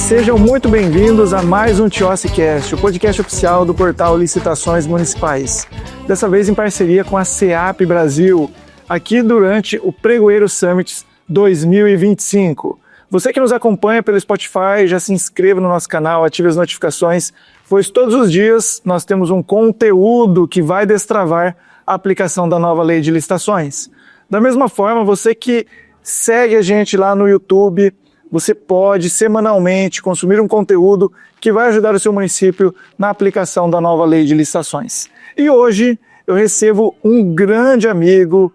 sejam muito bem-vindos a mais um TIOSScast, o podcast oficial do portal Licitações Municipais. Dessa vez em parceria com a SEAP Brasil, aqui durante o Pregoeiro Summit 2025. Você que nos acompanha pelo Spotify, já se inscreva no nosso canal, ative as notificações, pois todos os dias nós temos um conteúdo que vai destravar a aplicação da nova lei de licitações. Da mesma forma, você que segue a gente lá no YouTube, você pode semanalmente consumir um conteúdo que vai ajudar o seu município na aplicação da nova lei de licitações. E hoje eu recebo um grande amigo,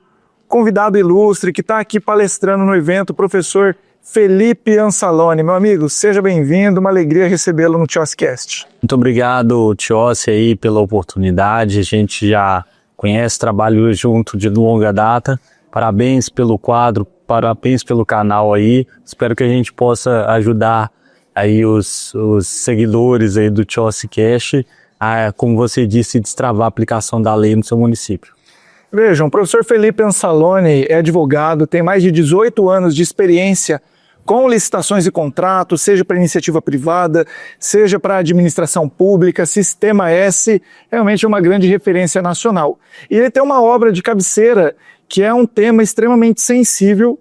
convidado ilustre, que está aqui palestrando no evento, o professor Felipe Anzalone. Meu amigo, seja bem-vindo, uma alegria recebê-lo no TIOSScast. Muito obrigado, Tiossi, aí pela oportunidade. A gente já conhece, trabalho junto de longa data. Parabéns pelo quadro, parabéns pelo canal aí. Espero que a gente possa ajudar aí os seguidores aí do TIOSScast a, como você disse, destravar a aplicação da lei no seu município. Vejam, o professor Felipe Anzalone é advogado, tem mais de 18 anos de experiência com licitações e contratos, seja para iniciativa privada, seja para administração pública, Sistema S, realmente é uma grande referência nacional. E ele tem uma obra de cabeceira que é um tema extremamente sensível,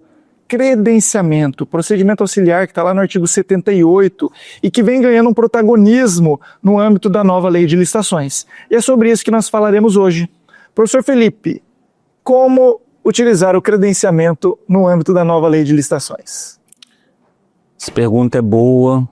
credenciamento, procedimento auxiliar, que está lá no artigo 78 e que vem ganhando um protagonismo no âmbito da nova lei de licitações. E é sobre isso que nós falaremos hoje. Professor Felipe, como utilizar o credenciamento no âmbito da nova lei de licitações? Essa pergunta é boa,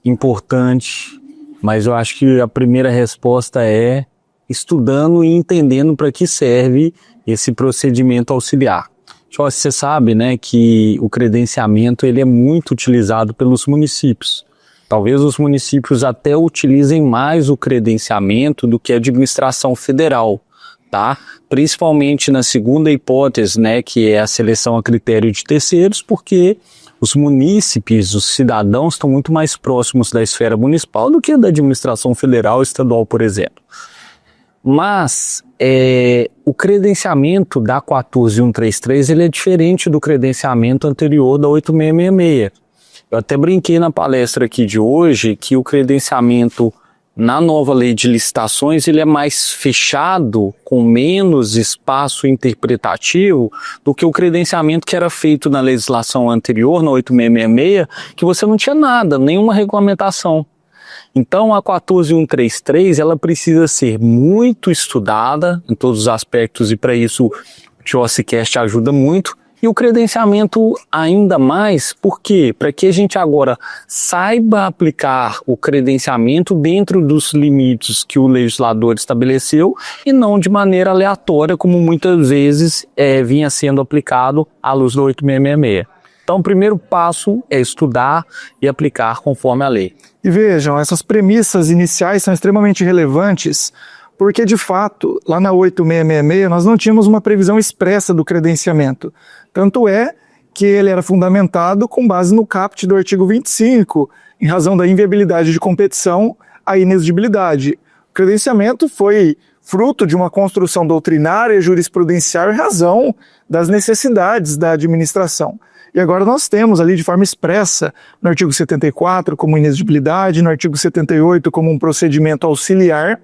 importante, mas eu acho que a primeira resposta é estudando e entendendo para que serve esse procedimento auxiliar. Você sabe, né, que o credenciamento ele é muito utilizado pelos municípios. Talvez os municípios até utilizem mais o credenciamento do que a administração federal, tá? Principalmente na segunda hipótese, né, que é a seleção a critério de terceiros, porque os munícipes, os cidadãos estão muito mais próximos da esfera municipal do que da administração federal e estadual, por exemplo. Mas o credenciamento da 14133 ele é diferente do credenciamento anterior da 8666. Eu até brinquei na palestra aqui de hoje que o credenciamento na nova lei de licitações ele é mais fechado, com menos espaço interpretativo do que o credenciamento que era feito na legislação anterior, na 8666, que você não tinha nada, nenhuma regulamentação. Então a 14133 ela precisa ser muito estudada em todos os aspectos e para isso o TIOSScast ajuda muito. E o credenciamento ainda mais, por quê? Para que a gente agora saiba aplicar o credenciamento dentro dos limites que o legislador estabeleceu e não de maneira aleatória, como muitas vezes vinha sendo aplicado à luz do 8666. Então o primeiro passo é estudar e aplicar conforme a lei. E vejam, essas premissas iniciais são extremamente relevantes porque, de fato, lá na 8666 nós não tínhamos uma previsão expressa do credenciamento. Tanto é que ele era fundamentado com base no caput do artigo 25, em razão da inviabilidade de competição à inexigibilidade. O credenciamento foi fruto de uma construção doutrinária e jurisprudencial em razão das necessidades da administração. E agora nós temos ali de forma expressa no artigo 74 como inexigibilidade, no artigo 78 como um procedimento auxiliar.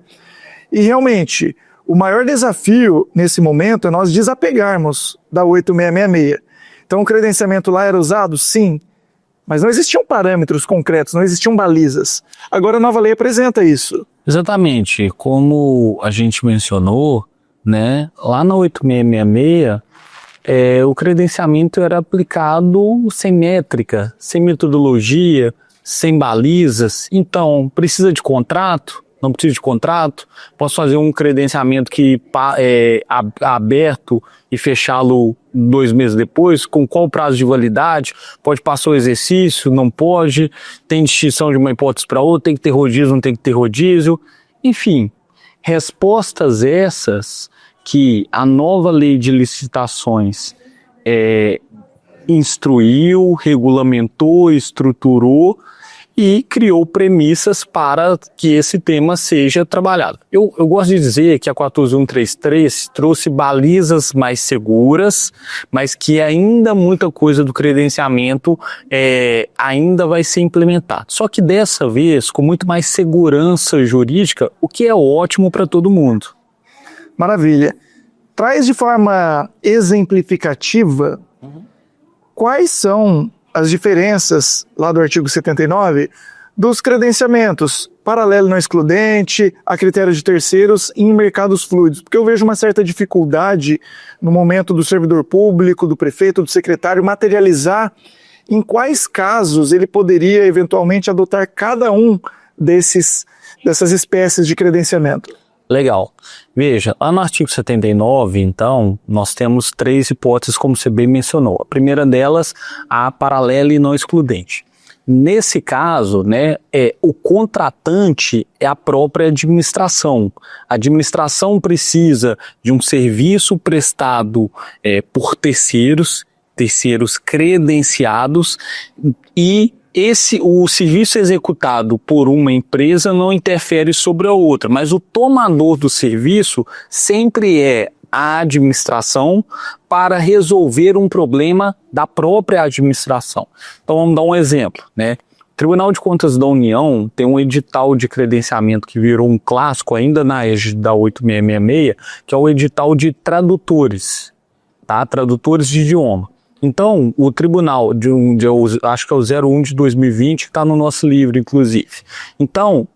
E realmente, o maior desafio nesse momento é nós desapegarmos da 8666. Então o credenciamento lá era usado? Sim, mas não existiam parâmetros concretos, não existiam balizas. Agora a nova lei apresenta isso. Exatamente, como a gente mencionou, né, lá na 8666, o credenciamento era aplicado sem métrica, sem metodologia, sem balizas. Então, precisa de contrato? Não precisa de contrato? Posso fazer um credenciamento que é aberto e fechá-lo 2 meses depois? Com qual prazo de validade? Pode passar o exercício? Não pode? Tem distinção de uma hipótese para outra? Tem que ter rodízio? Não tem que ter rodízio? Enfim, respostas essas que a nova lei de licitações instruiu, regulamentou, estruturou e criou premissas para que esse tema seja trabalhado. Eu gosto de dizer que a 14133 trouxe balizas mais seguras, mas que ainda muita coisa do credenciamento ainda vai ser implementada. Só que dessa vez com muito mais segurança jurídica, o que é ótimo para todo mundo. Maravilha. Traz de forma exemplificativa quais são as diferenças lá do artigo 79 dos credenciamentos paralelo não excludente, a critério de terceiros em mercados fluidos, porque eu vejo uma certa dificuldade no momento do servidor público, do prefeito, do secretário materializar em quais casos ele poderia eventualmente adotar cada um dessas espécies de credenciamento. Legal. Veja, lá no artigo 79, então, nós temos 3 hipóteses, como você bem mencionou. A primeira delas, a paralela e não excludente. Nesse caso, né, o contratante é a própria administração. A administração precisa de um serviço prestado por terceiros credenciados, e o serviço executado por uma empresa não interfere sobre a outra, mas o tomador do serviço sempre é a administração para resolver um problema da própria administração. Então vamos dar um exemplo, né? O Tribunal de Contas da União tem um edital de credenciamento que virou um clássico ainda na égide da 8666, que é o edital de tradutores, tá? Tradutores de idioma. Então, o tribunal, acho que é o 01 de 2020, que está no nosso livro, inclusive. Então,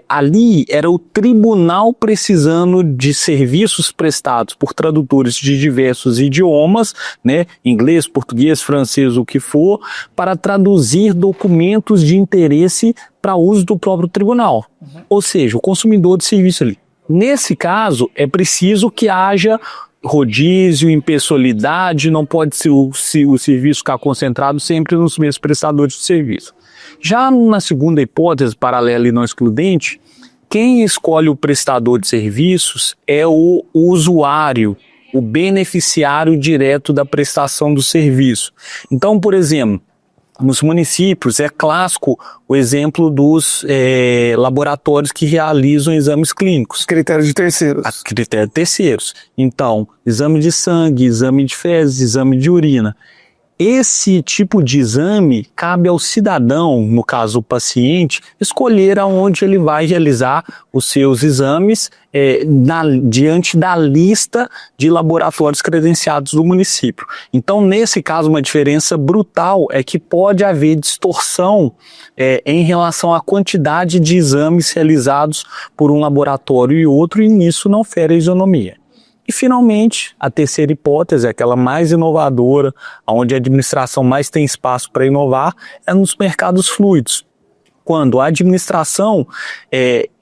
ali era o tribunal precisando de serviços prestados por tradutores de diversos idiomas, né, inglês, português, francês, o que for, para traduzir documentos de interesse para uso do próprio tribunal. Ou seja, o consumidor de serviço ali. Nesse caso, é preciso que haja rodízio, impessoalidade, não pode ser o serviço ficar concentrado sempre nos mesmos prestadores de serviço. Já na segunda hipótese, paralela e não excludente, quem escolhe o prestador de serviços é o usuário, o beneficiário direto da prestação do serviço. Então, por exemplo, nos municípios é clássico o exemplo dos laboratórios que realizam exames clínicos. Critérios de terceiros. Critérios de terceiros. Então, exame de sangue, exame de fezes, exame de urina. Esse tipo de exame cabe ao cidadão, no caso o paciente, escolher aonde ele vai realizar os seus exames diante da lista de laboratórios credenciados do município. Então, nesse caso, uma diferença brutal é que pode haver distorção em relação à quantidade de exames realizados por um laboratório e outro, e nisso não fere a isonomia. E, finalmente, a terceira hipótese, aquela mais inovadora, onde a administração mais tem espaço para inovar, é nos mercados fluidos. Quando a administração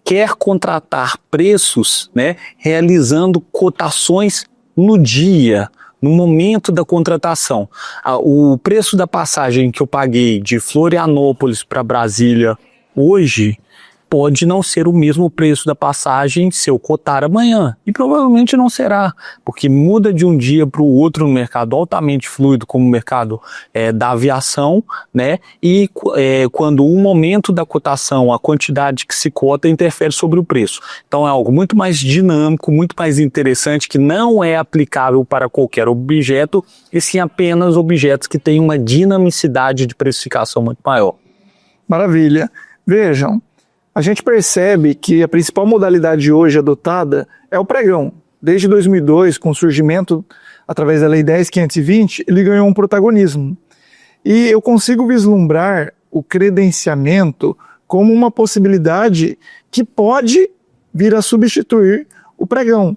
quer contratar preços, né, realizando cotações no dia, no momento da contratação. O preço da passagem que eu paguei de Florianópolis para Brasília hoje pode não ser o mesmo preço da passagem se eu cotar amanhã. E provavelmente não será, porque muda de um dia para o outro no mercado altamente fluido, como o mercado da aviação, né? E quando o momento da cotação, a quantidade que se cota, interfere sobre o preço. Então é algo muito mais dinâmico, muito mais interessante, que não é aplicável para qualquer objeto, e sim apenas objetos que têm uma dinamicidade de precificação muito maior. Maravilha. Vejam, a gente percebe que a principal modalidade hoje adotada é o pregão. Desde 2002, com o surgimento através da Lei 10.520, ele ganhou um protagonismo. E eu consigo vislumbrar o credenciamento como uma possibilidade que pode vir a substituir o pregão.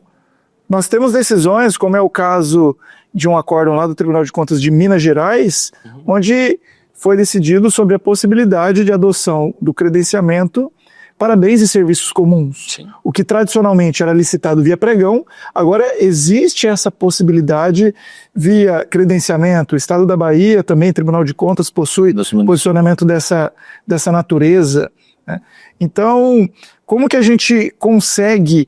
Nós temos decisões, como é o caso de um acórdão lá do Tribunal de Contas de Minas Gerais, onde foi decidido sobre a possibilidade de adoção do credenciamento para bens e serviços comuns. Sim. O que tradicionalmente era licitado via pregão, agora existe essa possibilidade via credenciamento. O Estado da Bahia, também Tribunal de Contas, possui posicionamento dessa natureza, né? Então, como que a gente consegue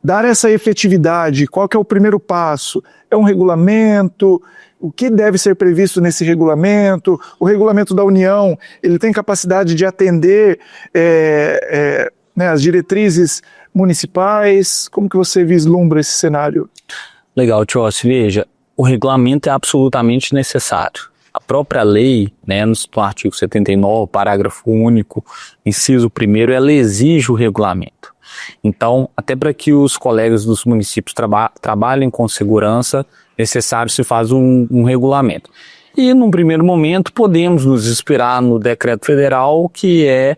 dar essa efetividade? Qual que é o primeiro passo? É um regulamento? o que deve ser previsto nesse regulamento? O regulamento da União, ele tem capacidade de atender né, as diretrizes municipais? Como que você vislumbra esse cenário? Legal, Tiossi, veja, o regulamento é absolutamente necessário. A própria lei, né, no artigo 79, parágrafo único, inciso 1º, ela exige o regulamento. Então, até para que os colegas dos municípios trabalhem com segurança, é necessário se faz um regulamento. E, num primeiro momento, podemos nos inspirar no decreto federal, que é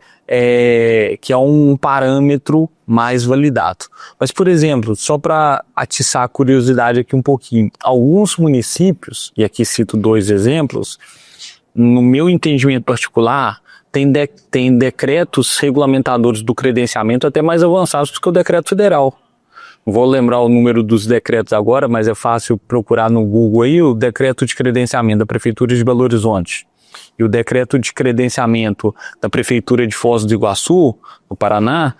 um parâmetro mais validado. Mas, por exemplo, só para atiçar a curiosidade aqui um pouquinho, alguns municípios, e aqui cito 2 exemplos, no meu entendimento particular, tem decretos regulamentadores do credenciamento até mais avançados do que o decreto federal. Não vou lembrar o número dos decretos agora, mas é fácil procurar no Google aí o decreto de credenciamento da Prefeitura de Belo Horizonte e o decreto de credenciamento da Prefeitura de Foz do Iguaçu, no Paraná,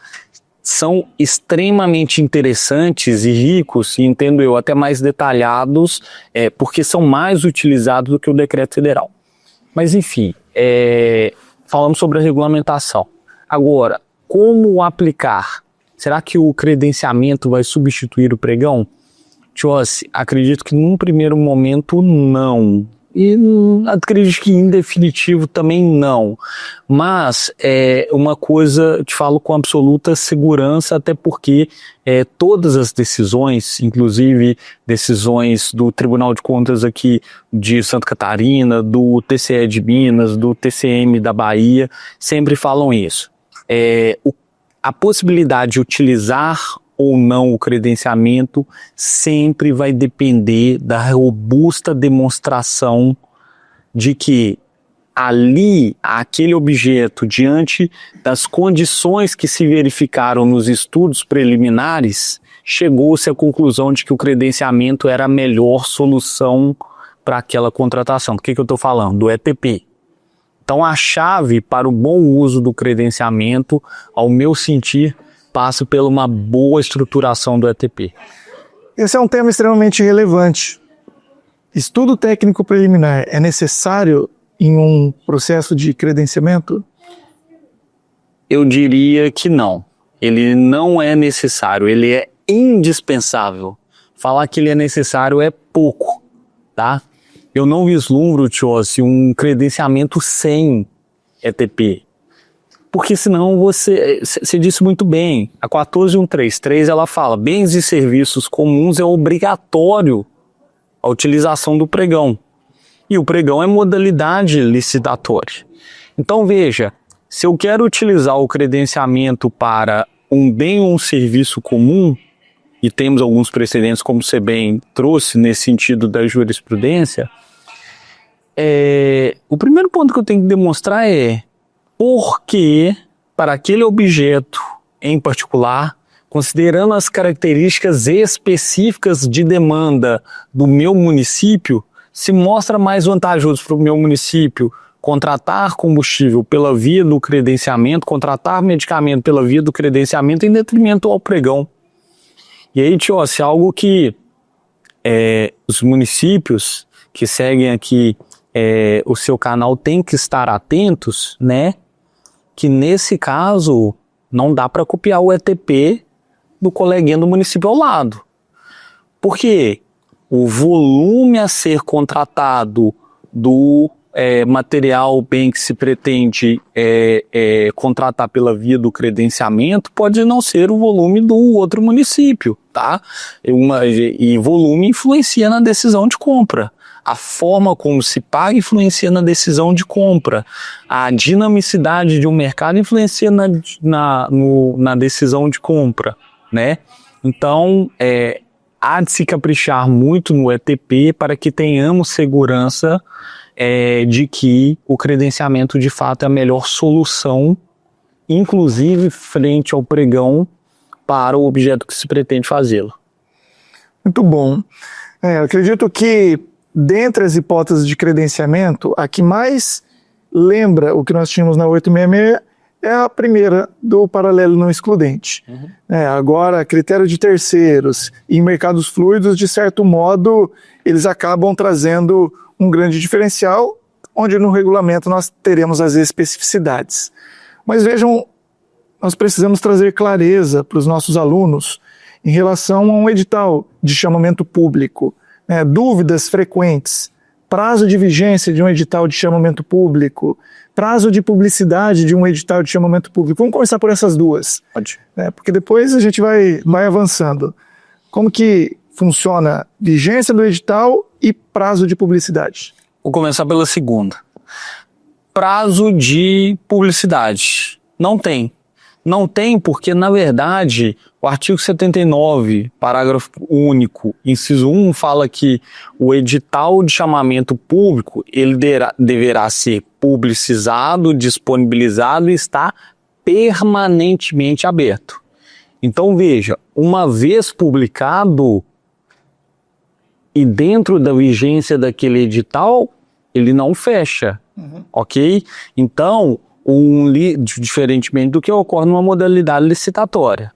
são extremamente interessantes e ricos, e entendo eu, até mais detalhados, porque são mais utilizados do que o decreto federal. Mas enfim, falamos sobre a regulamentação. Agora, como aplicar? Será que o credenciamento vai substituir o pregão? Tiossi, acredito que num primeiro momento não. E acredito que em definitivo também não. Mas uma coisa te falo com absoluta segurança, até porque todas as decisões, inclusive decisões do Tribunal de Contas aqui de Santa Catarina, do TCE de Minas, do TCM da Bahia, sempre falam isso. A possibilidade de utilizar ou não o credenciamento sempre vai depender da robusta demonstração de que ali, aquele objeto, diante das condições que se verificaram nos estudos preliminares, chegou-se à conclusão de que o credenciamento era a melhor solução para aquela contratação. Do que eu estou falando? Do ETP. Então a chave para o bom uso do credenciamento, ao meu sentir, passa por uma boa estruturação do ETP. Esse é um tema extremamente relevante. Estudo técnico preliminar é necessário em um processo de credenciamento? Eu diria que não. Ele não é necessário, ele é indispensável. Falar que ele é necessário é pouco, tá? Eu não vislumbro, Tiossi, um credenciamento sem ETP. Porque senão você disse muito bem, a 14133 ela fala, bens e serviços comuns é obrigatório a utilização do pregão. E o pregão é modalidade licitatória. Então veja, se eu quero utilizar o credenciamento para um bem ou um serviço comum, e temos alguns precedentes, como você bem trouxe nesse sentido da jurisprudência, o primeiro ponto que eu tenho que demonstrar é por que, para aquele objeto em particular, considerando as características específicas de demanda do meu município, se mostra mais vantajoso para o meu município contratar combustível pela via do credenciamento, contratar medicamento pela via do credenciamento em detrimento ao pregão. E aí, Tiossi, algo que os municípios que seguem aqui o seu canal têm que estar atentos, né? Que nesse caso não dá para copiar o ETP do coleguinha do município ao lado. Por quê? O volume a ser contratado do material bem que se pretende contratar pela via do credenciamento pode não ser o volume do outro município, tá? E volume influencia na decisão de compra. A forma como se paga influencia na decisão de compra. A dinamicidade de um mercado influencia na decisão de compra, né? Então, há de se caprichar muito no ETP para que tenhamos segurança de que o credenciamento de fato é a melhor solução, inclusive frente ao pregão, para o objeto que se pretende fazê-lo. Muito bom. Eu acredito que, dentre as hipóteses de credenciamento, a que mais lembra o que nós tínhamos na 866 é a primeira do paralelo não excludente. Agora, critério de terceiros e mercados fluidos, de certo modo, eles acabam trazendo um grande diferencial, onde no regulamento nós teremos as especificidades. Mas vejam, nós precisamos trazer clareza para os nossos alunos em relação a um edital de chamamento público, dúvidas frequentes, prazo de vigência de um edital de chamamento público, prazo de publicidade de um edital de chamamento público. Vamos começar por essas duas. Pode. Porque depois a gente vai avançando. Como que funciona vigência do edital e prazo de publicidade? Vou começar pela segunda. Prazo de publicidade. Não tem. Não tem porque, na verdade, o artigo 79, parágrafo único, inciso 1, fala que o edital de chamamento público ele deverá ser publicizado, disponibilizado e está permanentemente aberto. Então, veja, uma vez publicado e dentro da vigência daquele edital, ele não fecha, ok? Então, diferentemente do que ocorre numa modalidade licitatória.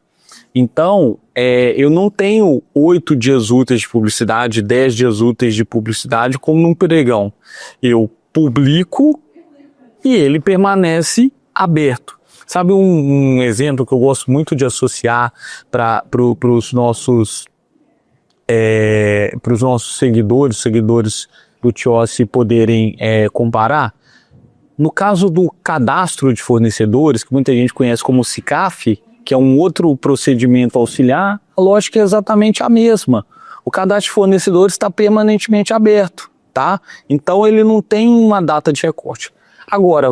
Então, eu não tenho 8 dias úteis de publicidade, 10 dias úteis de publicidade como num pregão. Eu publico e ele permanece aberto. Sabe um exemplo que eu gosto muito de associar para os nossos seguidores do TIOSSE poderem comparar? No caso do cadastro de fornecedores, que muita gente conhece como SICAF, que é um outro procedimento auxiliar, a lógica é exatamente a mesma. O cadastro de fornecedores está permanentemente aberto, tá? Então ele não tem uma data de recorte. Agora, a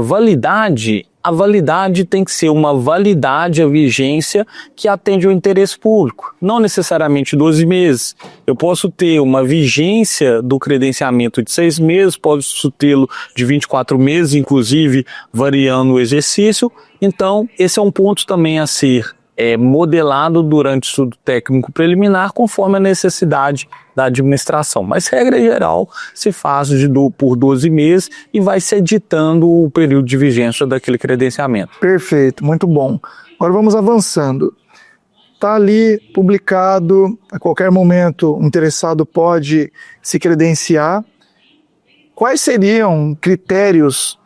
validade tem que ser uma validade, a vigência que atende ao interesse público, não necessariamente 12 meses. Eu posso ter uma vigência do credenciamento de 6 meses, posso tê-lo de 24 meses, inclusive variando o exercício. Então, esse é um ponto também a ser modelado durante o estudo técnico preliminar, conforme a necessidade da administração. Mas, regra geral, se faz por 12 meses e vai se editando o período de vigência daquele credenciamento. Perfeito, muito bom. Agora vamos avançando. Está ali publicado, a qualquer momento o interessado pode se credenciar. Quais seriam critérios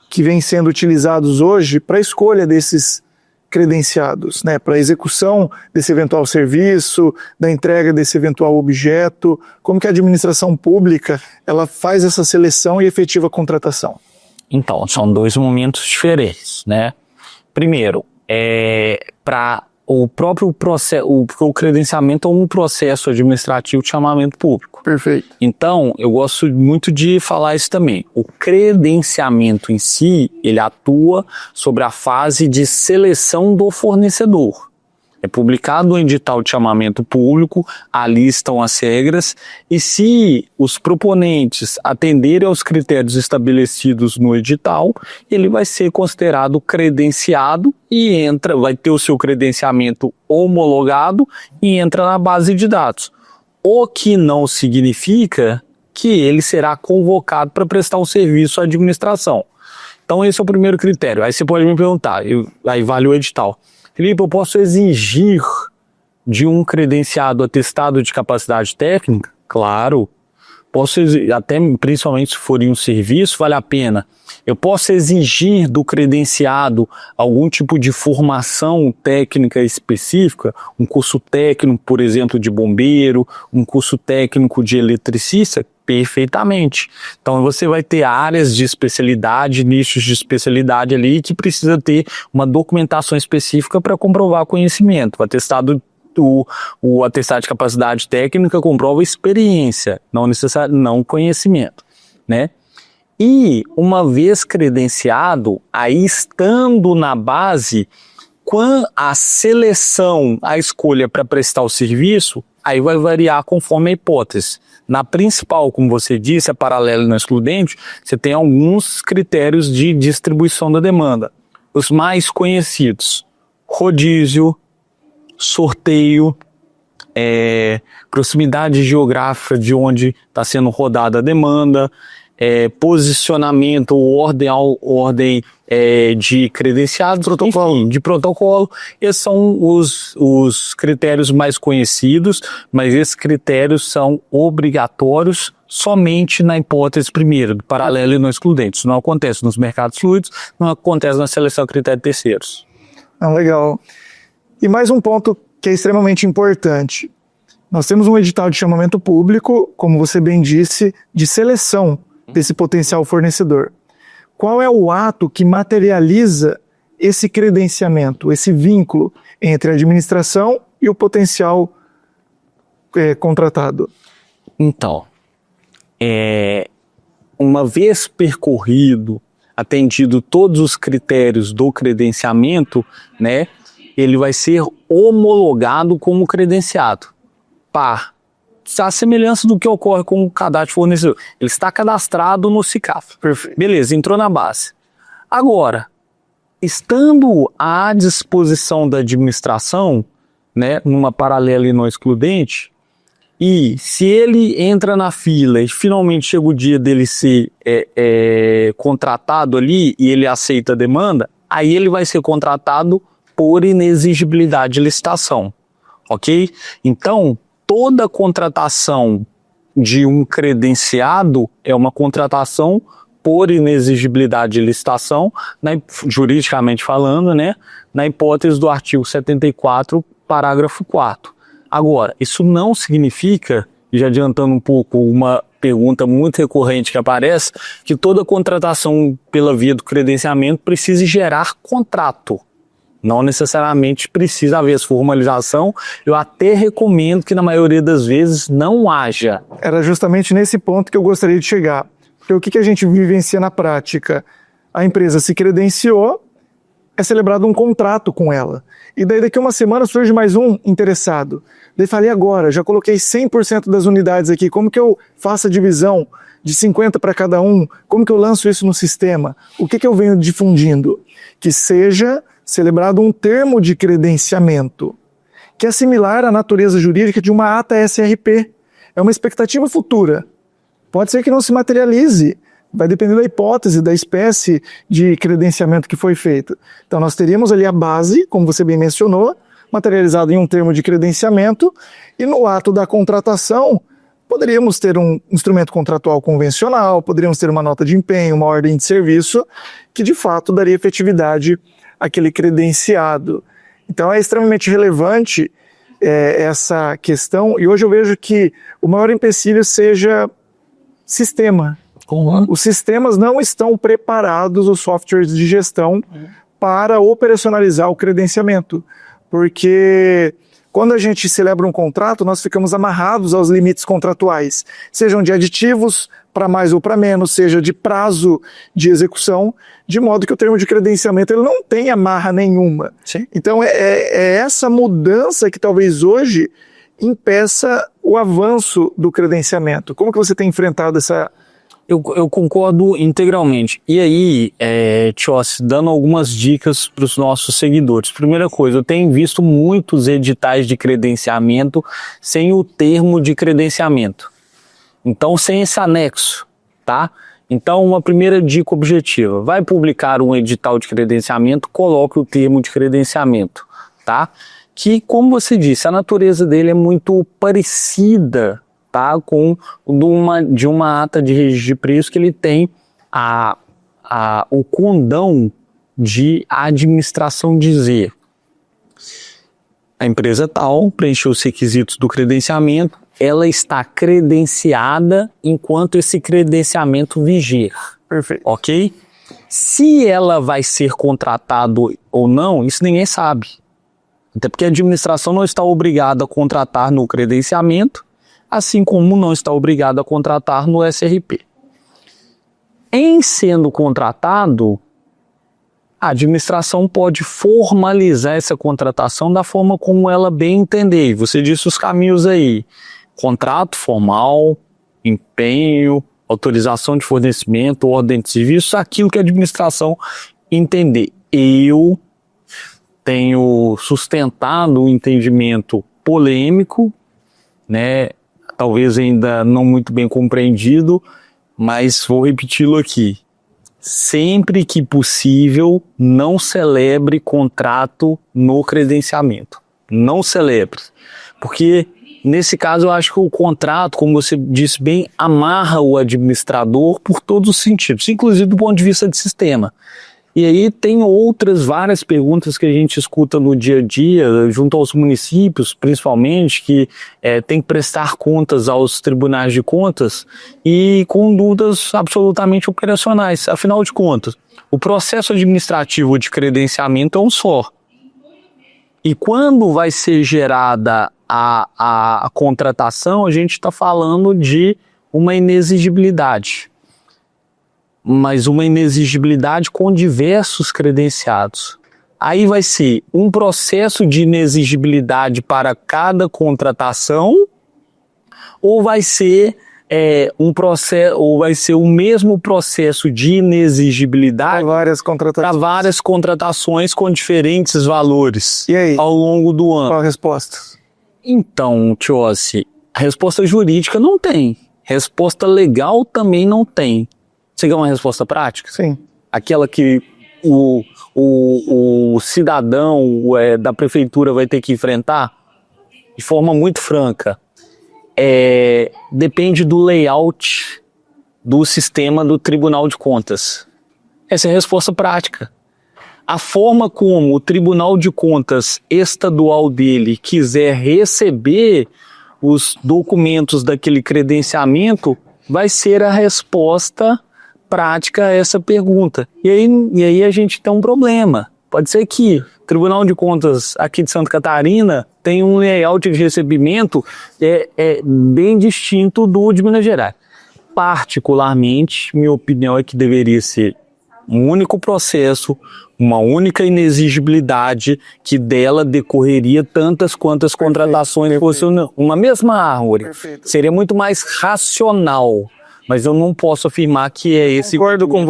que vêm sendo utilizados hoje para a escolha desses credenciados, para a execução desse eventual serviço, da entrega desse eventual objeto? Como que a administração pública ela faz essa seleção e efetiva contratação? Então, são 2 momentos diferentes, né? Primeiro, para o próprio processo, o credenciamento é um processo administrativo de chamamento público. Perfeito. Então, eu gosto muito de falar isso também. O credenciamento em si, ele atua sobre a fase de seleção do fornecedor. É publicado um edital de chamamento público, ali estão as regras, e se os proponentes atenderem aos critérios estabelecidos no edital, ele vai ser considerado credenciado e vai ter o seu credenciamento homologado e entra na base de dados. O que não significa que ele será convocado para prestar um serviço à administração. Então esse é o primeiro critério. Aí você pode me perguntar, aí vale o edital. Felipe, eu posso exigir de um credenciado atestado de capacidade técnica? Claro. Posso até, principalmente se for em um serviço, vale a pena. Eu posso exigir do credenciado algum tipo de formação técnica específica, um curso técnico, por exemplo, de bombeiro, um curso técnico de eletricista? Perfeitamente. Então você vai ter áreas de especialidade, nichos de especialidade ali que precisa ter uma documentação específica para comprovar conhecimento. O atestado de capacidade técnica comprova experiência, não conhecimento, né? E uma vez credenciado, aí estando na base, quando a seleção, a escolha para prestar o serviço, aí vai variar conforme a hipótese. Na principal, como você disse, a paralela e não excludente, você tem alguns critérios de distribuição da demanda. Os mais conhecidos: rodízio, sorteio, proximidade geográfica de onde está sendo rodada a demanda, posicionamento, ordem de credenciados, enfim, de protocolo. Esses são os critérios mais conhecidos, mas esses critérios são obrigatórios somente na hipótese primeira, do paralelo e não excludente. Isso não acontece nos mercados fluidos, não acontece na seleção a critério de terceiros. Legal. E mais um ponto que é extremamente importante. Nós temos um edital de chamamento público, como você bem disse, de seleção desse potencial fornecedor. Qual é o ato que materializa esse credenciamento, esse vínculo entre a administração e o potencial contratado? Então, uma vez percorrido, atendido todos os critérios do credenciamento, né, ele vai ser homologado como credenciado. A semelhança do que ocorre com o cadastro fornecedor. Ele está cadastrado no SICAF. Perfeito. Beleza, entrou na base. Agora, estando à disposição da administração, né, numa paralela e não excludente, e se ele entra na fila e finalmente chega o dia dele ser contratado ali e ele aceita a demanda, aí ele vai ser contratado por inexigibilidade de licitação, ok? Então, toda contratação de um credenciado é uma contratação por inexigibilidade de licitação, juridicamente falando, né, na hipótese do artigo 74, parágrafo 4º. Agora, isso não significa, já adiantando um pouco uma pergunta muito recorrente que aparece, que toda contratação pela via do credenciamento precise gerar contrato. Não necessariamente precisa haver essa formalização. Eu até recomendo que na maioria das vezes não haja. Era justamente nesse ponto que eu gostaria de chegar. Porque o que a gente vivencia na prática? A empresa se credenciou, é celebrado um contrato com ela. E daí daqui a uma semana surge mais um interessado. Daí falei, agora, já coloquei 100% das unidades aqui, como que eu faço a divisão de 50 para cada um? Como que eu lanço isso no sistema? O que eu venho difundindo? Que seja celebrado um termo de credenciamento, que é similar à natureza jurídica de uma ata SRP. É uma expectativa futura. Pode ser que não se materialize, vai depender da hipótese, da espécie de credenciamento que foi feito. Então nós teríamos ali a base, como você bem mencionou, materializado em um termo de credenciamento, e no ato da contratação, poderíamos ter um instrumento contratual convencional, poderíamos ter uma nota de empenho, uma ordem de serviço, que de fato daria efetividade àquele credenciado. Então é extremamente relevante essa questão, e hoje eu vejo que o maior empecilho seja sistema. Os sistemas não estão preparados, os softwares de gestão, para operacionalizar o credenciamento. Porque quando a gente celebra um contrato, nós ficamos amarrados aos limites contratuais, sejam de aditivos para mais ou para menos, seja de prazo de execução, de modo que o termo de credenciamento ele não tem amarra nenhuma. Sim. Então é essa mudança que talvez hoje impeça o avanço do credenciamento. Como que você tem enfrentado essa... Eu concordo integralmente. E aí, Tiossi, dando algumas dicas para os nossos seguidores. Primeira coisa, eu tenho visto muitos editais de credenciamento sem o termo de credenciamento. Então, sem esse anexo, tá? Então, uma primeira dica objetiva. Vai publicar um edital de credenciamento, coloque o termo de credenciamento, tá? Que, como você disse, a natureza dele é muito parecida, tá, com de uma ata de registro de preço que ele tem o condão de administração dizer: a empresa tal preencheu os requisitos do credenciamento, ela está credenciada enquanto esse credenciamento viger. Perfeito. Ok? Se ela vai ser contratada ou não, isso ninguém sabe. Até porque a administração não está obrigada a contratar no credenciamento, assim como não está obrigado a contratar no SRP. Em sendo contratado, a administração pode formalizar essa contratação da forma como ela bem entender. Você disse os caminhos aí: contrato formal, empenho, autorização de fornecimento, ordem de serviço, aquilo que a administração entender. Eu tenho sustentado um entendimento polêmico, né, talvez ainda não muito bem compreendido, mas vou repeti-lo aqui. Sempre que possível, não celebre contrato no credenciamento. Não celebre. Porque, nesse caso, eu acho que o contrato, como você disse bem, amarra o administrador por todos os sentidos, inclusive do ponto de vista de sistema. E aí tem várias perguntas que a gente escuta no dia a dia, junto aos municípios, principalmente, que tem que prestar contas aos tribunais de contas e com dúvidas absolutamente operacionais. Afinal de contas, o processo administrativo de credenciamento é um só. E quando vai ser gerada a contratação, a gente está falando de uma inexigibilidade. Mas uma inexigibilidade com diversos credenciados. Aí vai ser um processo de inexigibilidade para cada contratação, ou vai ser o mesmo processo de inexigibilidade para várias contratações com diferentes valores ao longo do ano. Qual a resposta? Então, Tiossi, a resposta jurídica não tem. Resposta legal também não tem. Você quer uma resposta prática? Sim. Aquela que o cidadão da prefeitura vai ter que enfrentar? De forma muito franca. Depende do layout do sistema do Tribunal de Contas. Essa é a resposta prática. A forma como o Tribunal de Contas estadual dele quiser receber os documentos daquele credenciamento vai ser a resposta prática a essa pergunta. E aí a gente tem um problema. Pode ser que o Tribunal de Contas aqui de Santa Catarina tem um layout de recebimento bem distinto do de Minas Gerais. Particularmente, minha opinião é que deveria ser um único processo, uma única inexigibilidade, que dela decorreria tantas quantas contratações fossem uma mesma árvore. Perfeito. Seria muito mais racional. Mas eu não posso afirmar que é esse... Concordo com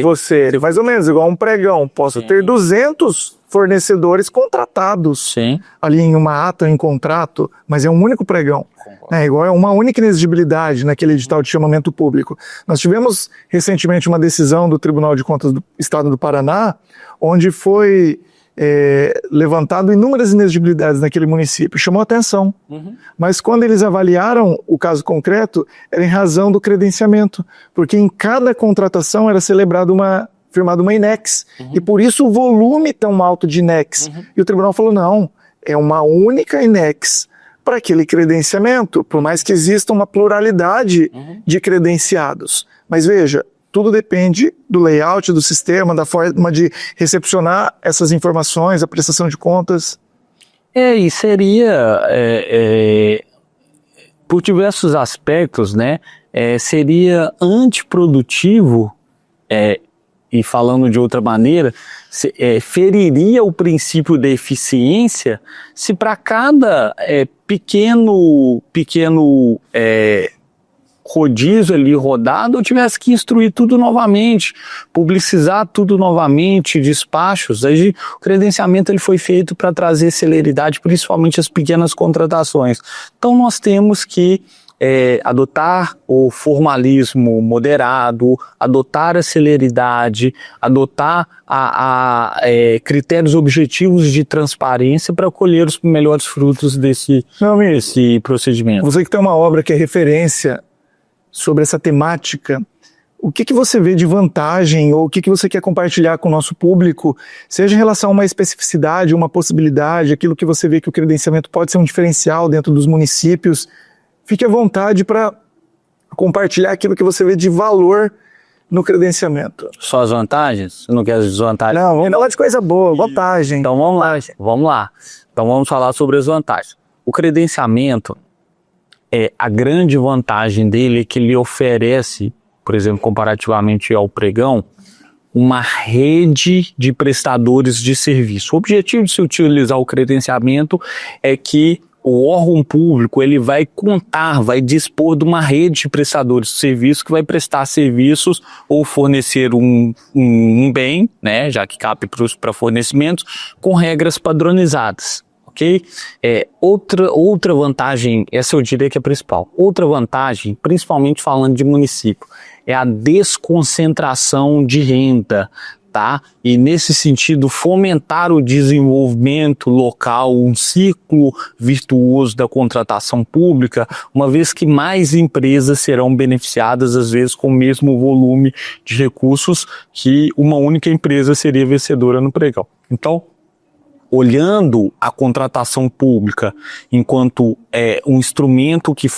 você. Mais ou menos igual um pregão. Posso ter 200 fornecedores contratados ali em uma ata, em contrato, mas é um único pregão. Igual é uma única inexigibilidade naquele edital de chamamento público. Nós tivemos recentemente uma decisão do Tribunal de Contas do Estado do Paraná, onde foi levantado inúmeras inexigibilidades naquele município, chamou atenção. Mas quando eles avaliaram o caso concreto, era em razão do credenciamento, porque em cada contratação era firmada uma INEX, e por isso o volume tão alto de INEX. E o tribunal falou, não, é uma única INEX para aquele credenciamento, por mais que exista uma pluralidade de credenciados. Mas veja, tudo depende do layout do sistema, da forma de recepcionar essas informações, a prestação de contas. E seria, por diversos aspectos, né, seria antiprodutivo, e falando de outra maneira, feriria o princípio da eficiência se para cada pequeno rodízio ali rodado, eu tivesse que instruir tudo novamente, publicizar tudo novamente, despachos. Aí o credenciamento ele foi feito para trazer celeridade, principalmente as pequenas contratações. Então nós temos que adotar o formalismo moderado, adotar a celeridade, adotar critérios objetivos de transparência para colher os melhores frutos desse procedimento. Você que tem uma obra que é referência sobre essa temática, o que você vê de vantagem ou o que você quer compartilhar com o nosso público, seja em relação a uma especificidade, uma possibilidade, aquilo que você vê que o credenciamento pode ser um diferencial dentro dos municípios? Fique à vontade para compartilhar aquilo que você vê de valor no credenciamento. Só as vantagens? Você não quer as desvantagens? Não, vamos falar de coisa boa, vantagem. Então vamos lá. Então vamos falar sobre as vantagens. O credenciamento, a grande vantagem dele é que ele oferece, por exemplo, comparativamente ao pregão, uma rede de prestadores de serviço. O objetivo de se utilizar o credenciamento é que o órgão público ele vai dispor de uma rede de prestadores de serviço que vai prestar serviços ou fornecer um bem, né, já que cabe para fornecimentos, com regras padronizadas. Ok? Outra vantagem, essa eu diria que é a principal. Outra vantagem, principalmente falando de município, é a desconcentração de renda, tá? E nesse sentido, fomentar o desenvolvimento local, um ciclo virtuoso da contratação pública, uma vez que mais empresas serão beneficiadas, às vezes com o mesmo volume de recursos que uma única empresa seria vencedora no pregão. Então, olhando a contratação pública enquanto um instrumento que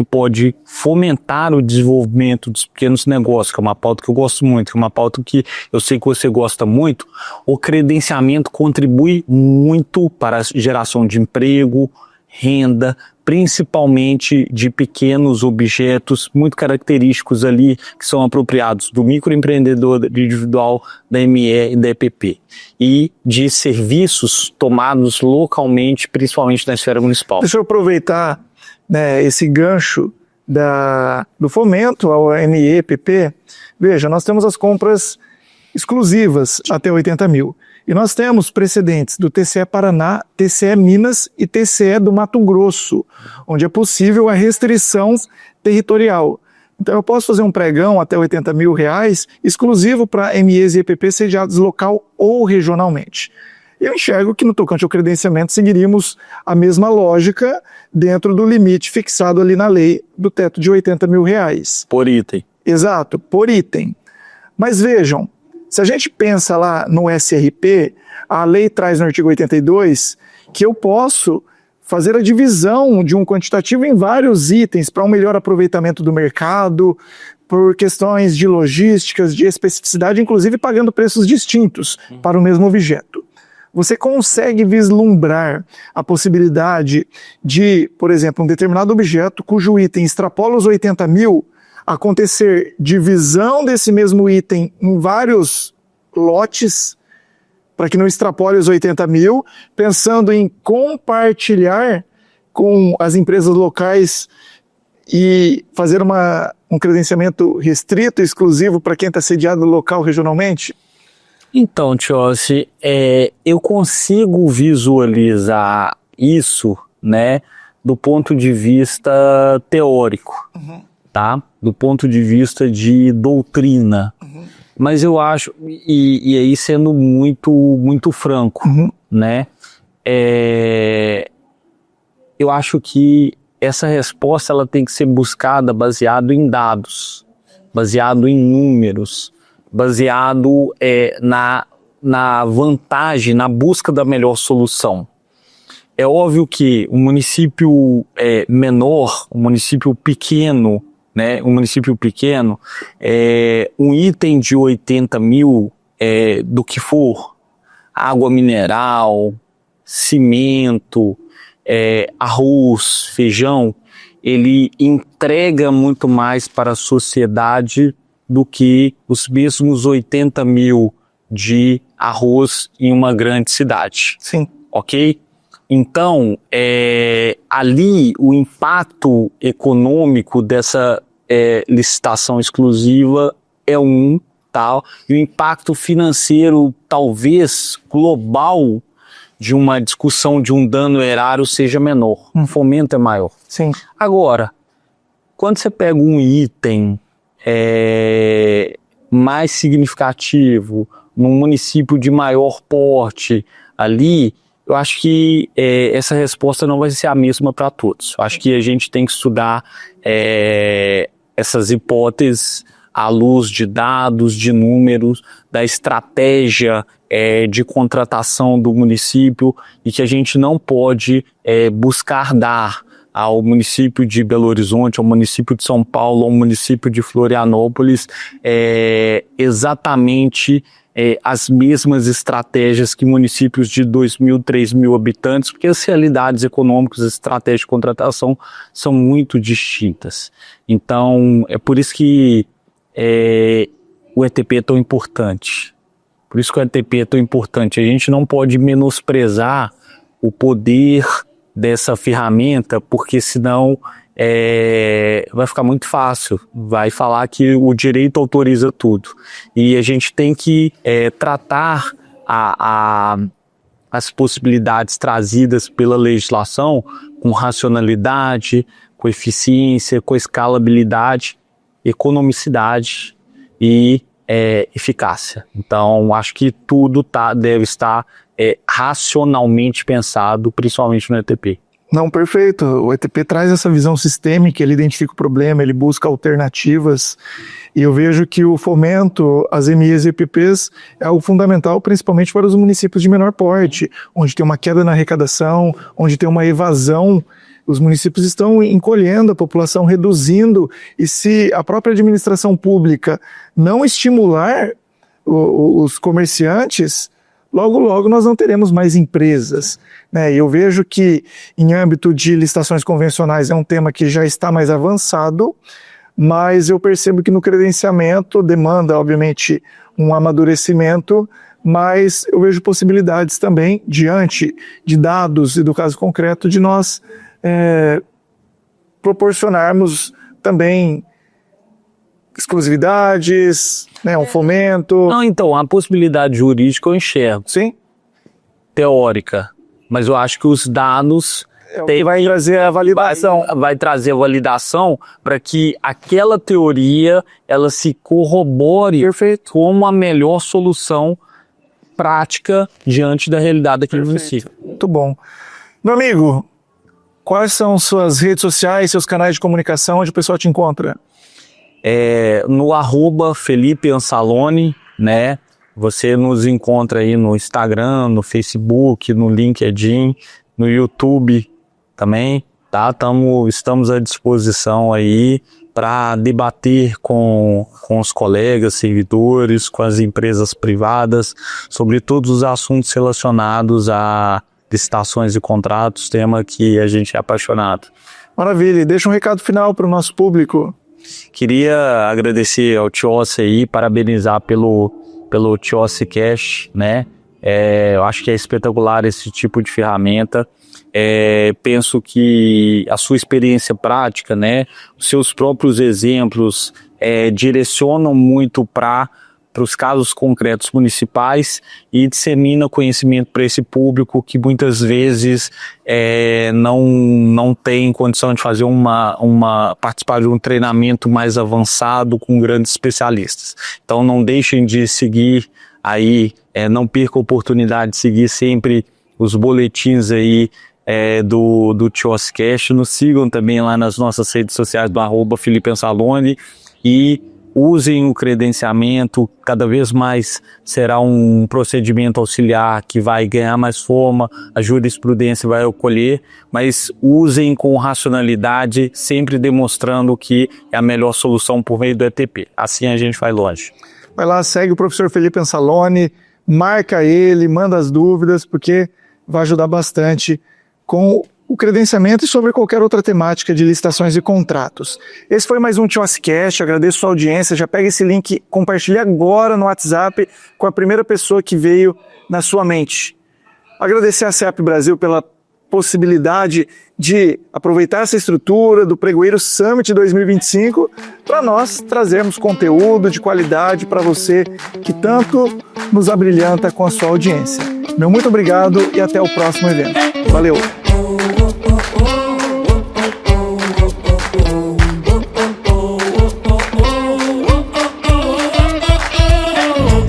pode fomentar o desenvolvimento dos pequenos negócios, que é uma pauta que eu gosto muito, que é uma pauta que eu sei que você gosta muito, o credenciamento contribui muito para a geração de emprego, renda, principalmente de pequenos objetos muito característicos ali, que são apropriados do microempreendedor individual, da ME e da EPP, e de serviços tomados localmente, principalmente na esfera municipal. Deixa eu aproveitar, né, esse gancho do fomento ao ME e EPP. Veja, nós temos as compras exclusivas até 80 mil. E nós temos precedentes do TCE Paraná, TCE Minas e TCE do Mato Grosso, onde é possível a restrição territorial. Então eu posso fazer um pregão até 80 mil reais exclusivo para MEs e EPP sediados local ou regionalmente. Eu enxergo que no tocante ao credenciamento seguiríamos a mesma lógica dentro do limite fixado ali na lei do teto de 80 mil reais. Por item. Exato, por item. Mas vejam, se a gente pensa lá no SRP, a lei traz no artigo 82 que eu posso fazer a divisão de um quantitativo em vários itens para um melhor aproveitamento do mercado, por questões de logísticas, de especificidade, inclusive pagando preços distintos para o mesmo objeto. Você consegue vislumbrar a possibilidade de, por exemplo, um determinado objeto cujo item extrapola os 80 mil, acontecer divisão desse mesmo item em vários lotes, para que não extrapole os 80 mil, pensando em compartilhar com as empresas locais e fazer um credenciamento restrito, exclusivo para quem está sediado local regionalmente? Então, Tiossi, eu consigo visualizar isso, né, do ponto de vista teórico. Tá? Do ponto de vista de doutrina. Mas eu acho, e aí sendo muito franco, né? Eu acho que essa resposta ela tem que ser buscada baseado em dados, baseado em números, baseado na vantagem, na busca da melhor solução. É óbvio que um município menor, um município pequeno, né, um município pequeno, um item de 80 mil do que for, água mineral, cimento, arroz, feijão, ele entrega muito mais para a sociedade do que os mesmos 80 mil de arroz em uma grande cidade. Sim. Ok? Então, ali o impacto econômico dessa licitação exclusiva é tal, e o impacto financeiro, talvez global, de uma discussão de um dano erário seja menor. O fomento é maior. Sim. Agora, quando você pega um item mais significativo, num município de maior porte ali, eu acho que essa resposta não vai ser a mesma para todos. Eu acho que a gente tem que estudar essas hipóteses à luz de dados, de números, da estratégia de contratação do município, e que a gente não pode buscar dar ao município de Belo Horizonte, ao município de São Paulo, ao município de Florianópolis, exatamente as mesmas estratégias que municípios de 2.000, 3.000 habitantes, porque as realidades econômicas, as estratégias de contratação são muito distintas. Então, é por isso que o ETP é tão importante. Por isso que o ETP é tão importante. A gente não pode menosprezar o poder dessa ferramenta, porque senão vai ficar muito fácil, vai falar que o direito autoriza tudo, e a gente tem que tratar as possibilidades trazidas pela legislação com racionalidade, com eficiência, com escalabilidade, economicidade e eficácia. Então, acho que tudo deve estar racionalmente pensado, principalmente no ETP. Não, perfeito. O ETP traz essa visão sistêmica, ele identifica o problema, ele busca alternativas, e eu vejo que o fomento às MEs e EPPs é algo fundamental, principalmente para os municípios de menor porte, onde tem uma queda na arrecadação, onde tem uma evasão. Os municípios estão encolhendo, a população reduzindo, e se a própria administração pública não estimular os comerciantes, logo, logo nós não teremos mais empresas, né? E eu vejo que em âmbito de licitações convencionais é um tema que já está mais avançado, mas eu percebo que no credenciamento demanda, obviamente, um amadurecimento, mas eu vejo possibilidades também, diante de dados e do caso concreto, de nós proporcionarmos também exclusividades, né, um fomento. Não, então, a possibilidade jurídica eu enxergo. Sim. Teórica. Mas eu acho que os dados vai trazer a validação. Vai trazer a validação para que aquela teoria ela se corrobore como a melhor solução prática diante da realidade daquele município. Muito bom. Meu amigo, quais são suas redes sociais, seus canais de comunicação, onde o pessoal te encontra? No @Felipe Anzalone, né? Você nos encontra aí no Instagram, no Facebook, no LinkedIn, no YouTube também, tá? Estamos à disposição aí para debater com os colegas, servidores, com as empresas privadas, sobre todos os assuntos relacionados a licitações e contratos, tema que a gente é apaixonado. Maravilha, deixa um recado final para o nosso público. Queria agradecer ao TIOSSE aí, parabenizar pelo TIOSSE Cash, né? Eu acho que é espetacular esse tipo de ferramenta. Penso que a sua experiência prática, né? Os seus próprios exemplos direcionam muito para os casos concretos municipais e dissemina conhecimento para esse público que muitas vezes não tem condição de fazer participar de um treinamento mais avançado com grandes especialistas. Então não deixem de seguir aí, não perca a oportunidade de seguir sempre os boletins aí do TIOSSE Cash. Nos sigam também lá nas nossas redes sociais do @Felipe Anzalone e usem o credenciamento. Cada vez mais será um procedimento auxiliar que vai ganhar mais forma, a jurisprudência vai acolher, mas usem com racionalidade, sempre demonstrando que é a melhor solução por meio do ETP. Assim a gente vai longe. Vai lá, segue o professor Felipe Anzalone, marca ele, manda as dúvidas, porque vai ajudar bastante com o credenciamento e sobre qualquer outra temática de licitações e contratos. Esse foi mais um TIOSSE Cash, agradeço a sua audiência, já pega esse link, compartilhe agora no WhatsApp com a primeira pessoa que veio na sua mente. Agradecer a CEAP Brasil pela possibilidade de aproveitar essa estrutura do Pregoeiro Summit 2025 para nós trazermos conteúdo de qualidade para você que tanto nos abrilhanta com a sua audiência. Meu muito obrigado e até o próximo evento. Valeu!